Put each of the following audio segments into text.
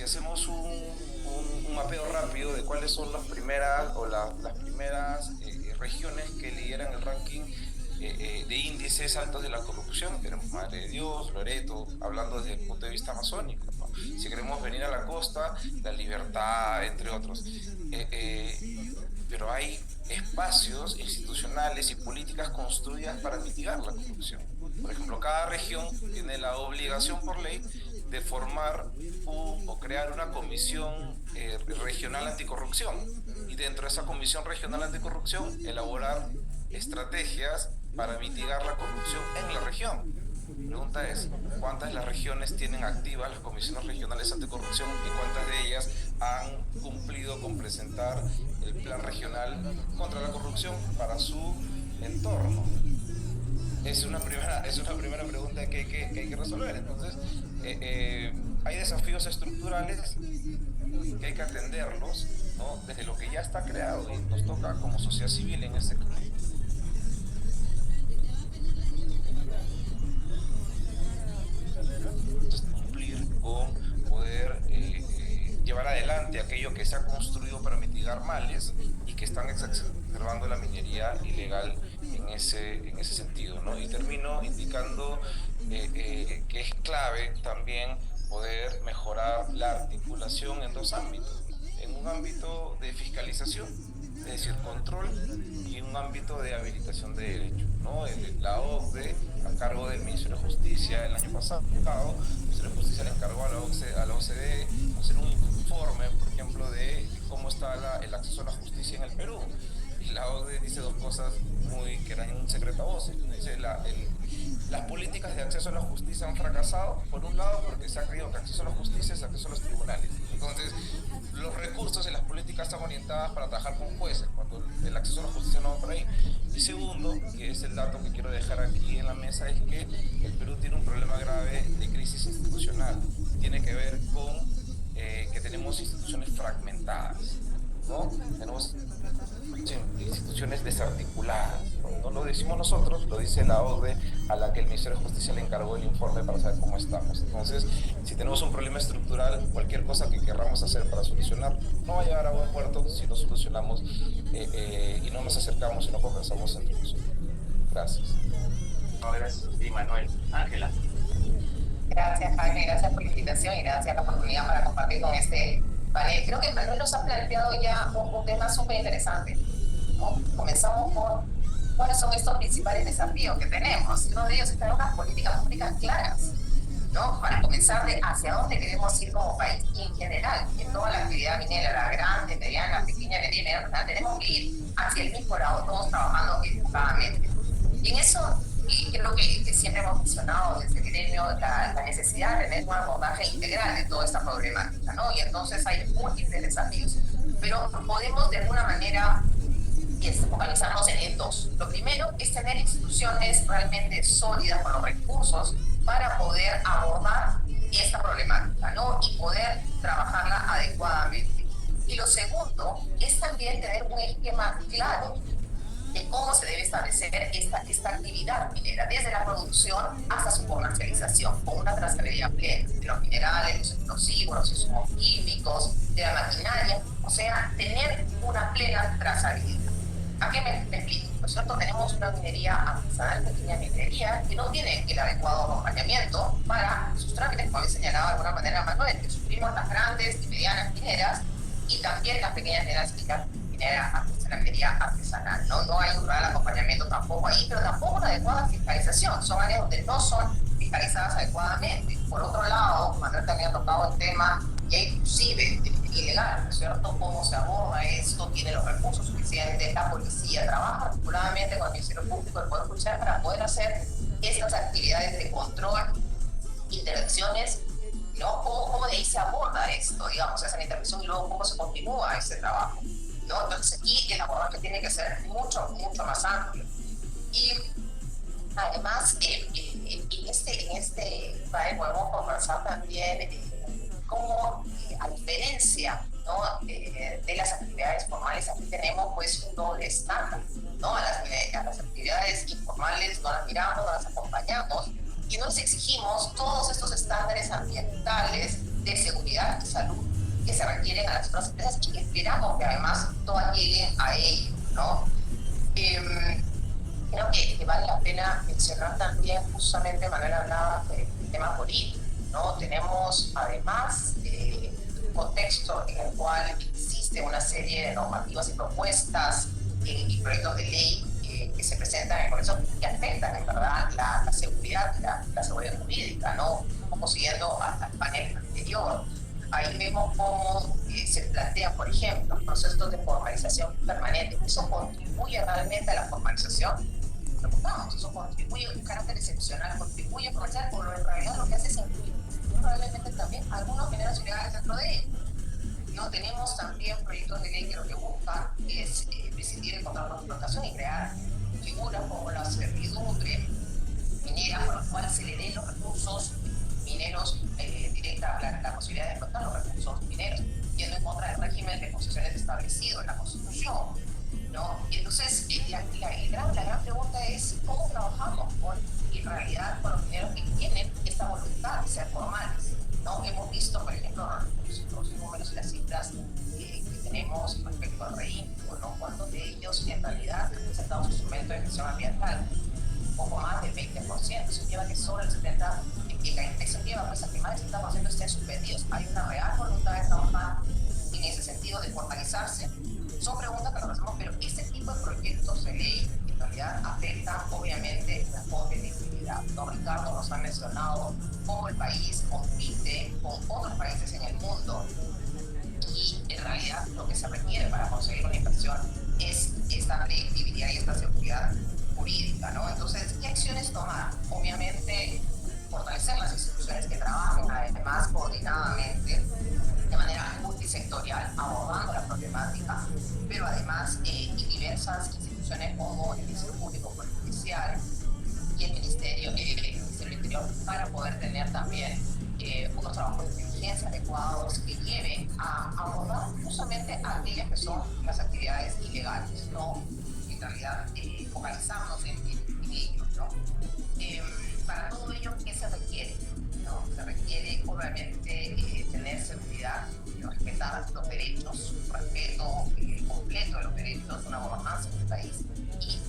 hacemos un mapeo rápido de cuáles son las primeras las primeras regiones que lideran el ranking de índices altos de la corrupción. Tenemos Madre de Dios, Loreto, hablando desde el punto de vista amazónico, ¿no? Si queremos venir a la costa, La Libertad, entre otros. Pero hay espacios institucionales y políticas construidas para mitigar la corrupción. Por ejemplo, cada región tiene la obligación por ley de formar o crear una comisión regional anticorrupción, y dentro de esa comisión regional anticorrupción elaborar estrategias para mitigar la corrupción en la región. La pregunta es, ¿cuántas de las regiones tienen activas las comisiones regionales anticorrupción y cuántas de ellas han cumplido con presentar el plan regional contra la corrupción para su entorno? Es una primera pregunta que hay que resolver. Entonces, hay desafíos estructurales que hay que atenderlos, ¿no? Desde lo que ya está creado, y nos toca como sociedad civil en este caso cumplir con poder llevar adelante aquello que se ha construido para mitigar males y que están exacerbando la minería ilegal en ese sentido, ¿no? Y termino indicando que es clave también poder mejorar la articulación en dos ámbitos: en un ámbito de fiscalización, es decir, control, y un ámbito de habilitación de derechos, ¿no? La OCDE, a cargo del Ministerio de Justicia, el año pasado, el Ministerio de Justicia le encargó a la OCDE hacer un informe, por ejemplo, de cómo está el acceso a la justicia en el Perú. Y la OCDE dice dos cosas que eran un secreto a voces. Dice, las políticas de acceso a la justicia han fracasado, por un lado, porque se ha creído que acceso a la justicia es acceso a los tribunales. Entonces, los recursos y las políticas están orientadas para trabajar con jueces, cuando el acceso a la justicia no va por ahí. Y segundo, que es el dato que quiero dejar aquí en la mesa, es que el Perú tiene un problema grave de crisis institucional. Tiene que ver con que tenemos instituciones fragmentadas, ¿no? Tenemos instituciones desarticuladas. No lo decimos nosotros, lo dice la OCDE, a la que el Ministerio de Justicia le encargó el informe para saber cómo estamos. Entonces, si tenemos un problema estructural, cualquier cosa que querramos hacer para solucionar no va a llegar a buen puerto si no solucionamos y no nos acercamos y no conversamos entre nosotros. Gracias. No, gracias a ti, Manuel. Ángela. Gracias, Jaime, gracias por la invitación y gracias por la oportunidad para compartir con este panel. Creo que Manuel nos ha planteado ya un tema súper interesante, ¿no? Comenzamos por cuáles son estos principales desafíos que tenemos. Uno de ellos es tener unas políticas públicas claras, ¿no? Para comenzar de hacia dónde queremos ir como país y en general, en toda la actividad minera, la grande, mediana, pequeña, mediana, tenemos que ir hacia el mismo lado, todos trabajando equivocadamente. Y en eso, y creo que siempre hemos mencionado desde el gremio la necesidad de tener un abordaje integral de toda esta problemática, ¿no? Y entonces hay múltiples desafíos, pero podemos de alguna manera focalizarnos en dos. Lo primero es tener instituciones realmente sólidas con los recursos para poder abordar esta problemática, ¿no? Y poder trabajarla adecuadamente. Y lo segundo es también tener un esquema claro de cómo se debe establecer esta actividad minera, desde la producción hasta su comercialización, con una trazabilidad plena de los minerales, los explosivos, los insumos químicos, de la maquinaria, o sea, tener una plena trazabilidad. ¿A qué me explico? ¿No es cierto? Tenemos una minería artesanal, pequeña minería, que no tiene el adecuado acompañamiento para sus trámites, como había señalado de alguna manera Manuel, que sufrimos las grandes y medianas mineras y también las pequeñas mineras la minería artesanal, ¿no? No hay un real acompañamiento tampoco ahí, pero tampoco una adecuada fiscalización. Son áreas donde no son fiscalizadas adecuadamente. Por otro lado, Manuel también ha tocado el tema, y inclusive ilegal, ¿no es cierto? ¿Cómo se aborda esto? ¿Tiene los recursos suficientes? La policía trabaja articuladamente con el Ministerio Público, el Poder Judicial, para poder hacer estas actividades de control, intervenciones, ¿no? ¿Cómo de ahí se aborda esto? Digamos, esa intervención y luego cómo se continúa ese trabajo, ¿no? Entonces aquí el abordaje tiene que ser mucho más amplio. Y además, en este podemos conversar también cómo, a diferencia, ¿no? De las actividades formales, aquí tenemos pues un doble estándar, ¿no? A las actividades informales no las miramos, no las acompañamos y nos exigimos todos estos estándares ambientales de seguridad y salud lleguen a las otras empresas y esperamos que además todas lleguen a ello, ¿no? Creo que vale la pena mencionar también, justamente Manuel hablaba del tema político, ¿no? Tenemos además un contexto en el cual existe una serie de normativas y propuestas y proyectos de ley que se presentan en el Congreso que afectan en verdad la seguridad, la seguridad jurídica, ¿no? Como siguiendo al panel anterior. Ahí vemos cómo se plantean, por ejemplo, procesos de formalización permanente. ¿Eso contribuye realmente a la formalización? Preguntamos, ¿eso contribuye a un carácter excepcional? ¿Contribuye a formalizar? O en realidad lo que hace es incluir probablemente también algunos mineros ilegales dentro de ellos. ¿No? Tenemos también proyectos de ley que lo que buscan es prescindir el control de explotación y crear figuras como la servidumbre minera, por lo cual se le den los recursos mineros directa la posibilidad de explotar los recursos mineros, yendo en contra del régimen de concesiones establecido en la Constitución, ¿no? Y entonces la gran pregunta es cómo trabajamos en realidad con los mineros que tienen esta voluntad de ser formales, ¿no? Hemos visto, por ejemplo, los números y las cifras que tenemos respecto al REINFO, ¿no? ¿Cuántos de ellos en realidad han presentado su instrumento de gestión ambiental? Poco más del 20%, eso lleva que solo el 70%, eso lleva pues, a que más del 70% estén suspendidos. Hay una real voluntad de trabajar en ese sentido, de formalizarse. Son preguntas que nos hacemos, pero este tipo de proyectos de ley en realidad afectan obviamente la competitividad. Don Ricardo nos ha mencionado cómo el país compite con otros países en el mundo y en realidad lo que se requiere para conseguir una inversión es esta predictibilidad y esta seguridad jurídica, ¿no? Entonces, ¿qué acciones tomar? Obviamente, fortalecer las instituciones que trabajen además coordinadamente de manera multisectorial abordando la problemática, pero además diversas instituciones como el Ministerio Público Judicial y el Ministerio del Interior para poder tener también unos trabajos de inteligencia adecuados que lleven a abordar justamente aquellas que son las actividades ilegales, ¿no? En realidad focalizarnos en ellos, ¿no? Para todo ello, ¿qué se requiere? ¿No? Se requiere obviamente tener seguridad, respetar los derechos, respeto completo de los derechos, una gobernanza en el país.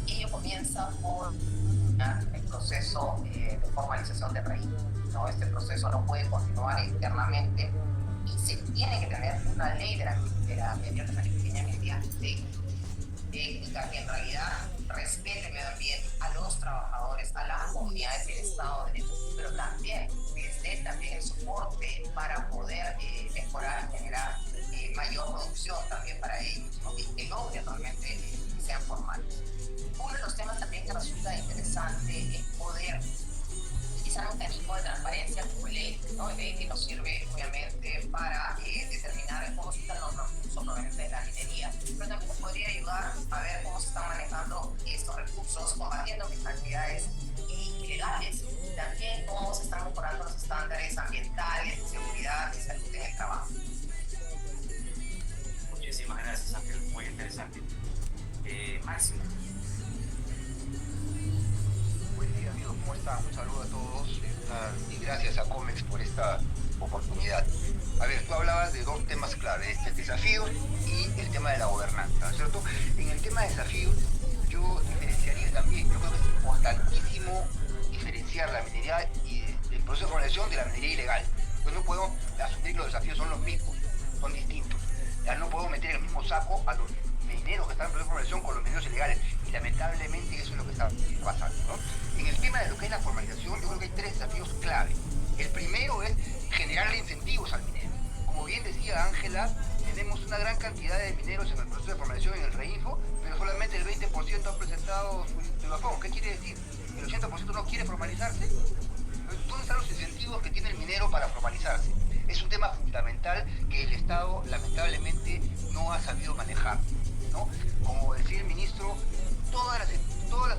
Y ello comienza por el proceso de formalización de régimen, ¿no? Este proceso no puede continuar internamente y se tiene que tener una ley de la pequeña mediana técnica que en realidad respete el medio ambiente, a los trabajadores, a las comunidades y el Estado de Derecho, pero también les dé también el soporte para poder mejorar y generar mayor producción también para ellos, ¿no? Que logren realmente que sean formales. Uno de los temas también que resulta interesante es poder utilizar un mecanismo de transparencia como el EITE, ¿no? El EITE nos sirve obviamente para determinar cómo se están los recursos provenientes de la minería, pero también nos podría ayudar a ver cómo se están manejando estos recursos, combatiendo actividades ilegales y también cómo se están mejorando los estándares ambientales, de seguridad y salud en el trabajo. Muchísimas gracias, Ángel, muy interesante. Máximo. Buen día, amigos, ¿cómo están? Un saludo a todos y gracias a COMEX por esta oportunidad. A ver, tú hablabas de dos temas claves, el desafío y el tema de la gobernanza, ¿no es cierto? En el tema de desafíos, yo diferenciaría también, yo creo que es importantísimo diferenciar la minería y el proceso de formalización de la minería ilegal. Pues no podemos asumir que los desafíos son los mismos, son distintos. Ya no podemos meter en el mismo saco a los mineros que están en proceso de formalización con los mineros ilegales y lamentablemente eso es lo que está pasando, ¿no? En el tema de lo que es la formalización, yo creo que hay tres desafíos clave. El primero es generarle incentivos al minero. Como bien decía Ángela, tenemos una gran cantidad de mineros en el proceso de formalización en el REINFO, pero solamente el 20% ha presentado su titulación. ¿Qué quiere decir? ¿El 80% no quiere formalizarse? ¿Dónde están los incentivos que tiene el minero para formalizarse? Es un tema fundamental que el Estado lamentablemente no ha sabido manejar, ¿no? Como decía el ministro, todas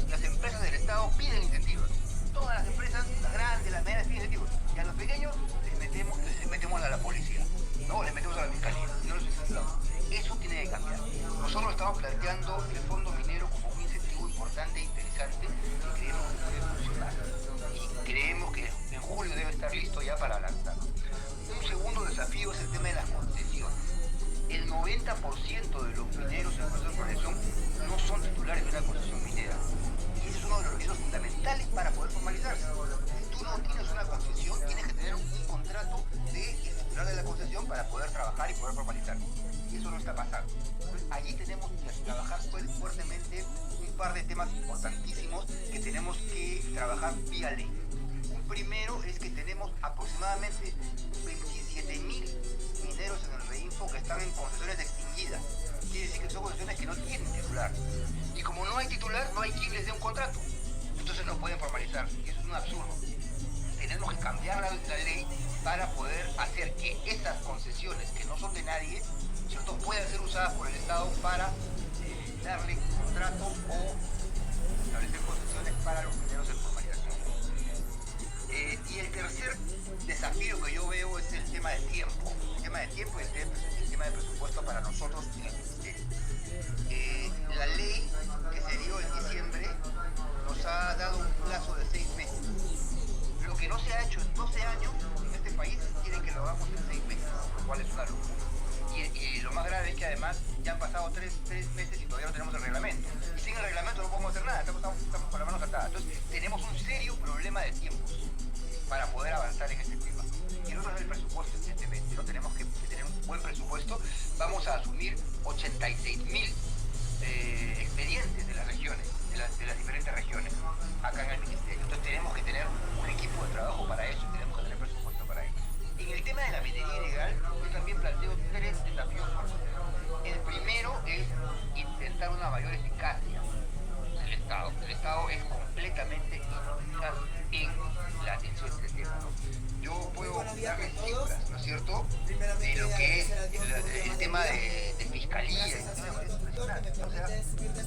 las empresas del Estado piden incentivos. Todas las empresas, las grandes, las medianas, piden incentivos. Y a los pequeños les metemos a la policía, ¿no? Les metemos a la fiscalía. No los incentivamos. Eso tiene que cambiar. Nosotros estamos planteando el fondo minero como un incentivo importante e interesante y creemos que puede funcionar. Y creemos que en julio debe estar listo ya para lanzarlo. Un segundo desafío es el tema de las concesiones. 90% de los mineros en proceso de exploración no son titulares de una concesión minera. Y ese es uno de los requisitos fundamentales para poder formalizarse. Si tú no tienes una concesión, tienes que tener un contrato del titular de la concesión para poder trabajar y poder formalizarse. Y eso no está pasando. Entonces, allí tenemos que trabajar fuertemente un par de temas importantísimos que tenemos que trabajar vía ley. Un primero es que tenemos aproximadamente 27.000 mineros en el REINFO que están en concesiones extinguidas. Quiere decir que son concesiones que no tienen titular. Y como no hay titular, no hay quien les dé un contrato. Entonces no pueden formalizarse. Y eso es un absurdo. Tenemos que cambiar la ley para poder hacer que estas concesiones que no son de nadie, ¿cierto?, puedan ser usadas por el Estado para darle contrato o establecer concesiones para los mineros en formalización. Y el tercer desafío que yo veo es el tema del tiempo. El tema del tiempo y el tema del presupuesto para nosotros en el Ministerio. La ley que se dio en diciembre nos ha dado un plazo de 6 meses. Lo que no se ha hecho en 12 años en este país quieren que lo hagamos en 6 meses, lo cual es una locura. Y lo más grave es que además ya han pasado 3 meses y todavía no tenemos el reglamento. Y sin el reglamento no podemos hacer nada, estamos con las manos atadas. Entonces tenemos un serio problema de tiempos para poder avanzar en este tema. Y el otro es el presupuesto, evidentemente. No tenemos que tener un buen presupuesto. Vamos a asumir 86.000 expedientes de las regiones, de las diferentes regiones, acá en el Ministerio. Entonces tenemos que tener un equipo de trabajo para eso y tenemos que tener presupuesto para eso. En el tema de la minería ilegal, yo también planteo 3 desafíos fuertes. El primero es intentar una mayor eficacia del Estado. El Estado es completamente ineficaz en la atención de este tema, ¿no? Yo puedo darles cifras, ¿no es cierto?, de lo que es el tema de fiscalía. Es impresionante. O sea,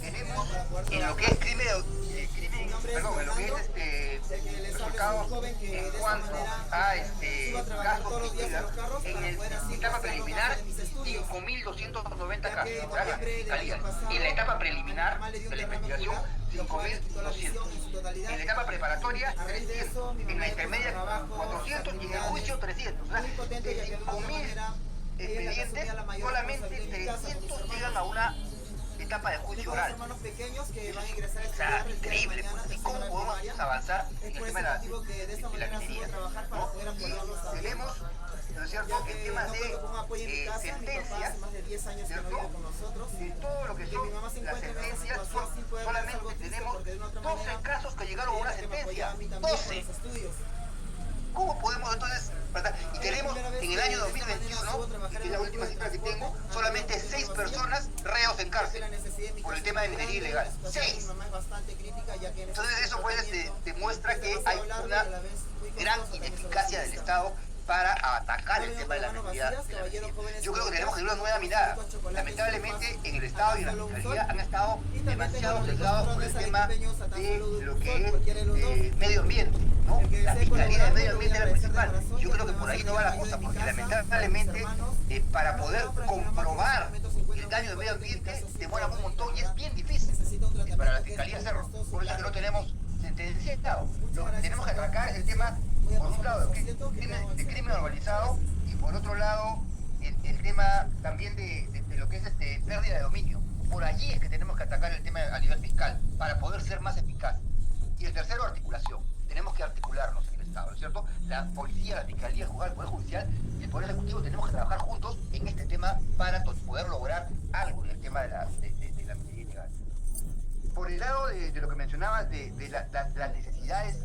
tenemos en lo que es crimen, en lo que es resultados en cuanto a gastos fiscales, en la etapa preliminar 5.290 casos, gracias, fiscalía. En la etapa preliminar de la investigación 5.200. En la etapa preparatoria 300. En la intermedia 400 y en el juicio 300. O sea, de 5.000 expedientes, solamente 300 llegan a una etapa de juicio oral. O sea, increíble. Pues. ¿Y cómo podemos avanzar en el tema de la minería? ¿No? Y tenemos, ¿no es cierto?, el tema de sentencias, ¿cierto? De todo lo que son las sentencias, solamente tenemos 12 casos que llegaron a una sentencia. 12. ¿Cómo podemos entonces tratar? Y tenemos en el año 2021, que es la última cifra que tengo, solamente 6 personas reos en cárcel por el tema de minería ilegal. 6. Entonces eso pues demuestra que hay una gran ineficacia del Estado para atacar el tema de la minería. Yo creo que tenemos que tener una nueva mirada. Lamentablemente en el Estado y en la Fiscalía han estado demasiado sesgados por el tema de lo que es medio ambiente, ¿no? La Fiscalía de Medio Ambiente era principal. Yo creo que por ahí no va la cosa, porque lamentablemente para poder comprobar el daño del medio ambiente demora un montón y es bien difícil para la Fiscalía hacerlo. Por eso es que no tenemos sentenciado. Tenemos que atacar el tema, por un lado, de crimen organizado y por otro lado, el tema también de lo que es pérdida de dominio. Por allí es que tenemos que atacar el tema a nivel fiscal para poder ser más eficaz. Y el tercero, articulación. Tenemos que articularnos en el Estado, ¿no es cierto? La policía, la fiscalía, el Poder Judicial y el Poder Ejecutivo tenemos que trabajar juntos en este tema para poder lograr algo en el tema de la minería ilegal. Por el lado de lo que mencionabas, de las necesidades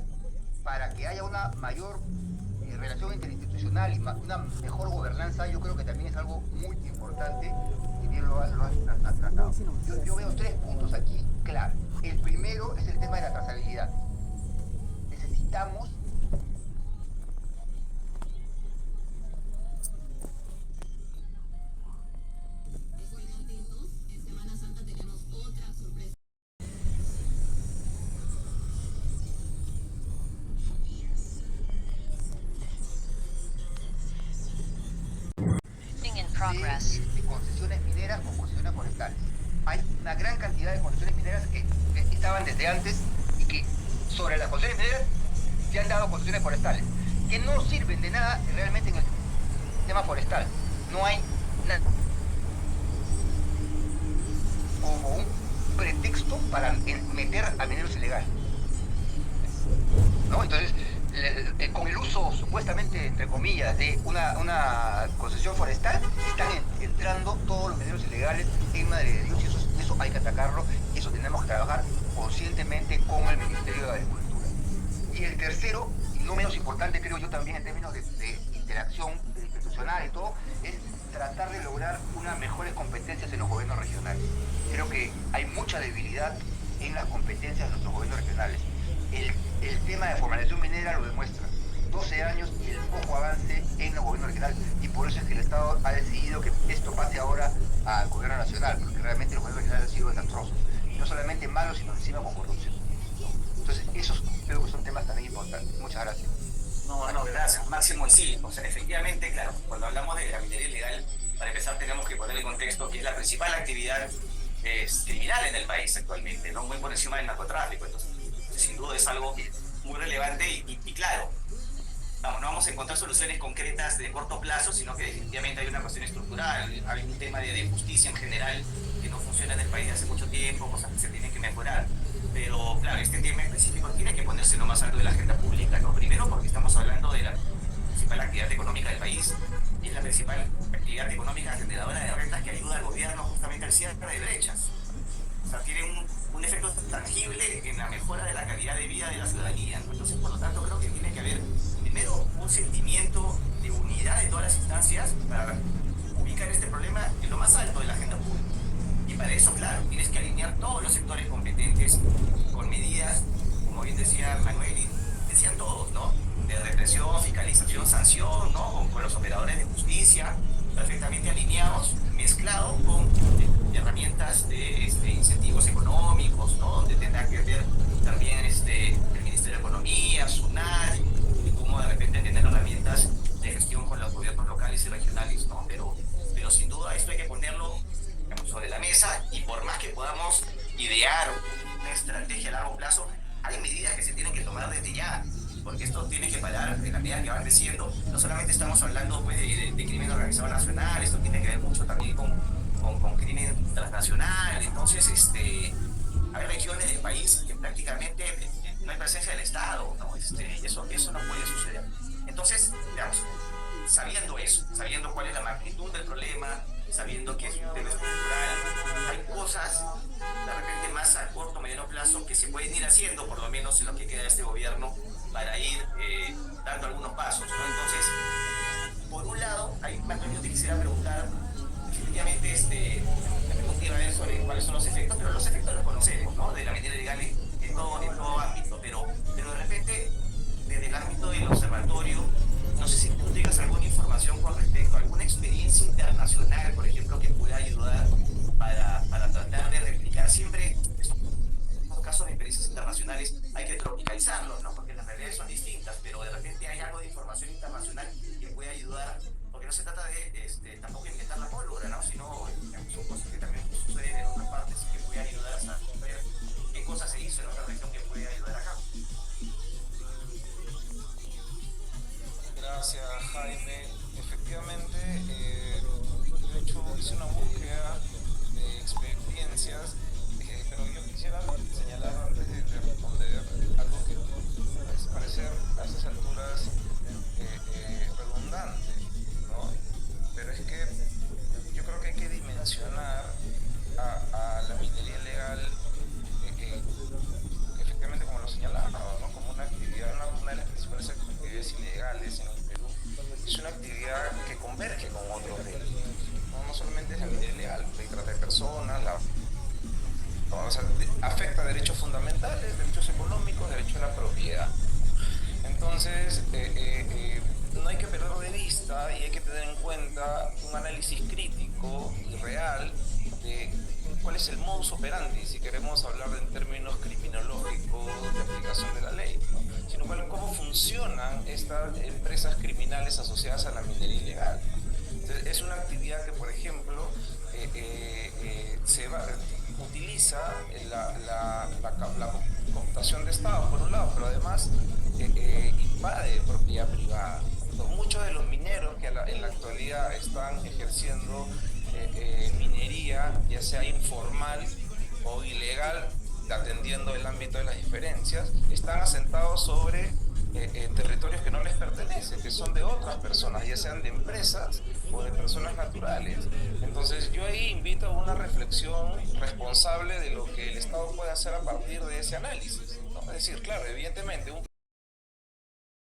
para que haya una mayor relación interinstitucional y una mejor gobernanza, yo creo que también es algo muy importante y bien lo has tratado. Yo veo 3 puntos aquí clave. El primero es el tema de la trazabilidad. Necesitamos de concesiones mineras o concesiones forestales. Hay una gran cantidad de concesiones mineras que estaban desde antes y que sobre las concesiones mineras se han dado concesiones forestales, que no sirven de nada realmente en el tema forestal. No hay nada. para meter a mineros ilegales, ¿no? Entonces, con el uso supuestamente, entre comillas, de una concesión forestal, están entrando todos los mineros ilegales en Madre de Dios, y eso hay que atacarlo, y eso tenemos que trabajar conscientemente con el Ministerio de Agricultura. Y el tercero, y no menos importante, creo yo también en términos de interacción institucional y todo, es tratar de lograr unas mejores competencias en los gobiernos regionales. Creo que hay mucha debilidad en las competencias de nuestros gobiernos regionales. El tema de formalización minera lo demuestra. 12 años y el poco avance en los gobiernos regionales, y por eso es que el Estado ha decidido que esto pase ahora al gobierno nacional, porque realmente los gobiernos regionales han sido desastrosos, y no solamente malos, sino encima con corrupción. Entonces, esos creo que son temas también importantes. Muchas gracias. No, gracias, Máximo. Sí, o sea, efectivamente, claro, cuando hablamos de la minería ilegal, para empezar tenemos que poner en contexto que es la principal actividad criminal en el país actualmente, ¿no? Muy por encima del narcotráfico. Entonces, sin duda es algo muy relevante y claro, no vamos a encontrar soluciones concretas de corto plazo, sino que definitivamente hay una cuestión estructural, hay un tema de justicia en general que no funciona en el país desde hace mucho tiempo, cosas que se tienen que mejorar. Pero claro, este tema específico tiene que ponerse lo más alto de la agenda pública, ¿no? Primero porque estamos hablando de la principal actividad económica del país, y es la principal actividad económica generadora de rentas que ayuda al gobierno justamente al cierre de brechas. O sea, tiene un efecto tangible en la mejora de la calidad de vida de la ciudadanía, ¿no? Entonces, por lo tanto, creo que tiene que haber primero un sentimiento de unidad de todas las instancias para ubicar este problema en lo más alto de la agenda pública. Y para eso, claro, tienes que alinear todos los sectores competentes con medidas, como bien decía Manuel y decían todos, ¿no? De represión, fiscalización, sanción, ¿no? Con los operadores de justicia, perfectamente alineados, mezclados con herramientas de incentivos económicos, ¿no? Donde tendrá que ver también el Ministerio de Economía, SUNAT, y cómo de repente tener herramientas de gestión con los gobiernos locales y regionales, ¿no? Pero sin duda esto hay que ponerlo, digamos, sobre la mesa, y por más que podamos idear una estrategia a largo plazo, hay medidas que se tienen que tomar desde ya, porque esto tiene que parar en la medida que van creciendo. No solamente estamos hablando pues, de crimen organizado nacional, esto tiene que ver mucho también con crimen transnacional. Entonces, hay regiones del país que prácticamente no hay presencia del Estado, ¿no? Eso no puede suceder. Entonces, digamos, sabiendo eso, sabiendo cuál es la magnitud del problema, sabiendo que es un tema estructural, hay cosas de repente más a corto o mediano plazo que se pueden ir haciendo, por lo menos en lo que queda de este gobierno, para ir dando algunos pasos, ¿no? Entonces, por un lado, yo te quisiera preguntar, efectivamente, la pregunta iba a ver sobre cuáles son los efectos, pero los efectos los conocemos, ¿no? De la minería ilegal en todo ámbito, pero de repente, desde el ámbito del observatorio, no sé si tú tengas alguna información con respecto a alguna experiencia internacional, por ejemplo, que pueda ayudar para tratar de replicar siempre estos casos de experiencias internacionales. Hay que tropicalizarlos, ¿no? Porque las realidades son distintas, pero de repente hay algo de información internacional que puede ayudar, porque no se trata de tampoco inventar la pólvora, ¿no? Sino son cosas que también suceden en otras partes y que puede ayudar a saber qué cosas se hizo en otra región que puede ayudar acá. Gracias, Jaime. Efectivamente, de hecho hice una búsqueda de experiencias, pero yo quisiera señalar antes de responder algo que puede parecer a estas alturas redundante, ¿no? Pero es que yo creo que hay que dimensionar a la minería ilegal, efectivamente, como lo señalaba, ¿no? Como una actividad, una de las principales actividades ilegales en el Perú. Es una actividad que converge con otros delitos, no solamente es la minería ilegal, la trata de personas, afecta derechos fundamentales, derechos económicos, derecho a la propiedad. Entonces, no hay que perder de vista y hay que tener en cuenta un análisis crítico y real de cuál es el modus operandi, si queremos hablar en términos criminológicos de aplicación de la ley, ¿no? Sino cómo funcionan estas empresas criminales asociadas a la minería ilegal. Entonces, es una actividad que, por ejemplo, utiliza la computación de Estado, por un lado, pero además invade propiedad privada. Muchos de los mineros que en la actualidad están ejerciendo minería, ya sea informal o ilegal, atendiendo el ámbito de las diferencias, están asentados sobre territorios que no les pertenecen, que son de otras personas, ya sean de empresas o de personas naturales. Entonces yo ahí invito a una reflexión responsable de lo que el Estado puede hacer a partir de ese análisis, ¿no? Es decir, claro, evidentemente un